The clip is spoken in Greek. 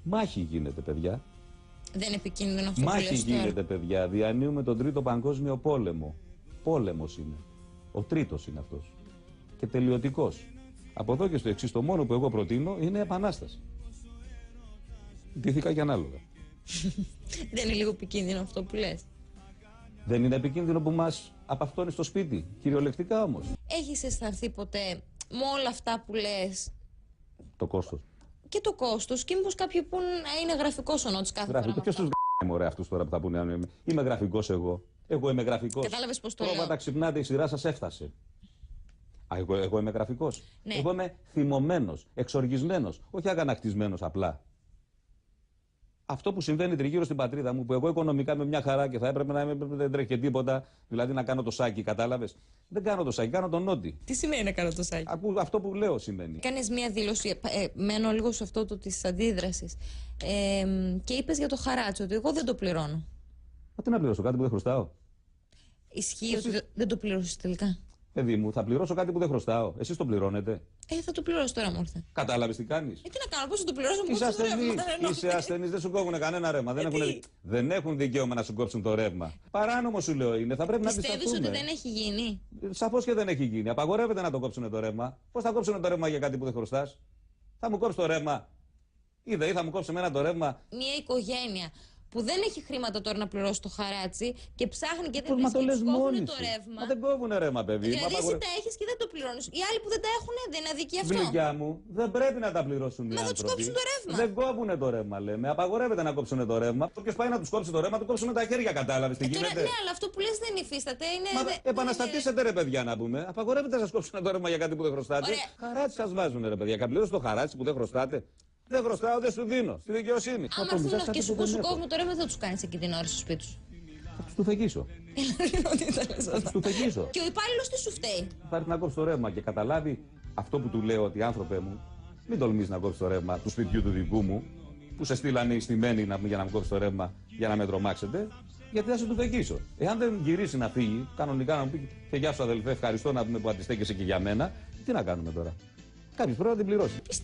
Μάχη γίνεται, παιδιά. Δεν είναι επικίνδυνο αυτό που Μάχη λες τώρα? γίνεται, παιδιά. Διανύουμε τον Τρίτο Παγκόσμιο Πόλεμο. Πόλεμος είναι. Ο τρίτος είναι αυτός. Και τελειωτικός. Από εδώ και στο εξής, το μόνο που εγώ προτείνω είναι επανάσταση. Ντύθηκα και ανάλογα. Δεν είναι λίγο επικίνδυνο αυτό που λες? Δεν είναι επικίνδυνο που μας απαυτώνει στο σπίτι, κυριολεκτικά όμως? Έχεις αισθανθεί ποτέ με όλα αυτά που λες Το κόστος. και το κόστος, και μήπως κάποιοι πούν είναι γραφικός ο Νότης κάθε φορά? Ποιος τους μωρέ αυτούς τώρα που θα πούνε? Είμαι γραφικός εγώ. Εγώ είμαι γραφικός. Κατάλαβες πώς το λέω? Πρόβατα ξυπνάτε, η σειρά σας έφτασε. Εγώ είμαι γραφικός. Ναι. Εγώ είμαι θυμωμένος, εξοργισμένος, όχι αγανακτισμένος απλά. Αυτό που συμβαίνει τριγύρω στην πατρίδα μου, που εγώ οικονομικά είμαι μια χαρά και θα έπρεπε να δεν τρέχει και τίποτα, δηλαδή να κάνω το σάκι, κατάλαβες? Δεν κάνω το σάκι, κάνω τον νότι. Τι σημαίνει να κάνω το σάκι? Αυτό που λέω σημαίνει. Κάνεις μία δήλωση, μένω λίγο σε αυτό το της αντίδρασης, και είπες για το χαράτσο ότι εγώ δεν το πληρώνω. Μα τι να πληρώσω, κάτι που δεν χρωστάω? Ισχύει ότι δεν το πληρώσεις τελικά? Παιδί μου, θα πληρώσω κάτι που δεν χρωστάω. Εσείς το πληρώνετε? Θα το πληρώσω τώρα, μόρθε. Κατάλαβες τι κάνεις? Τι να κάνω, πώς θα το πληρώσω? Είσαι ασθενής, δεν σου κόβουν κανένα ρεύμα. Δεν έχουν δικαίωμα να σου κόψουν το ρεύμα. Παράνομο σου λέω είναι, θα πρέπει να πιστεύεις αντισταθούμε. ότι δεν έχει γίνει? Σαφώς και δεν έχει γίνει. Απαγορεύεται να το κόψουν το ρεύμα. Πώς θα κόψουν το ρεύμα για κάτι που δεν χρωστάς? Θα μου κόψει το ρεύμα? Ή θα μου κόψει εμένα το ρεύμα? Μια οικογένεια που δεν έχει χρήματα τώρα να πληρώσει το χαράτσι και ψάχνει και δεν Μα το λες μόνη το σου. ρεύμα. Μα δεν κόβουνε ρεύμα, παιδί. Δηλαδή εσύ τα έχεις και δεν το πληρώνεις. Οι άλλοι που δεν τα έχουν δεν είναι αδικία αυτό? Γλυκιά μου, δεν πρέπει να τα πληρώσουν οι άνθρωποι. Μα θα τους κόψουν το ρεύμα. Δεν κόβουνε το ρεύμα, λέμε. Απαγορεύεται να κόψουν το ρεύμα. Όποιος πάει να τους κόψει το ρεύμα, του κόψουν τα χέρια, κατάλαβες τι γίνεται? Ναι, αλλά αυτό που λες δεν υφίσταται. Επαναστατήσετε, ρε παιδιά, να πούμε. Απαγορεύεται να σας κόψουν το ρεύμα για κάτι που δεν χρωστάτε. Χαράτσι σας βάζουν, ρε παιδιά. Καπλήρωσε το χαράτσι που δεν χρωστάτε. Δεν χρωστάω, δεν σου δίνω. Στη δικαιοσύνη. Άμα έρθουν και σου κόβουν το ρεύμα, θα τους κάνεις εκεί την ώρα στο σπίτι σου? Θα τους του φεγγίσω. Θα τους του φεγγίσω. Και ο υπάλληλος τι σου φταίει? Θα έρθει να κόψει το ρεύμα και καταλάβει αυτό που του λέω, ότι άνθρωπε μου, μην τολμείς να κόψει το ρεύμα του σπιτιού του δικού μου, που σε στείλανε οι στημένοι για να μου κόψει το ρεύμα για να με τρομάξετε, γιατί θα σου του φεγγίσω. Εάν δεν γυρίσει να φύγει, κανονικά να μου πει και γεια σου αδελφέ, ευχαριστώ να πούμε που αντιστέκεσαι και για μένα, τι να κάνουμε τώρα? Κάποιος πρέπει να την πληρώσει.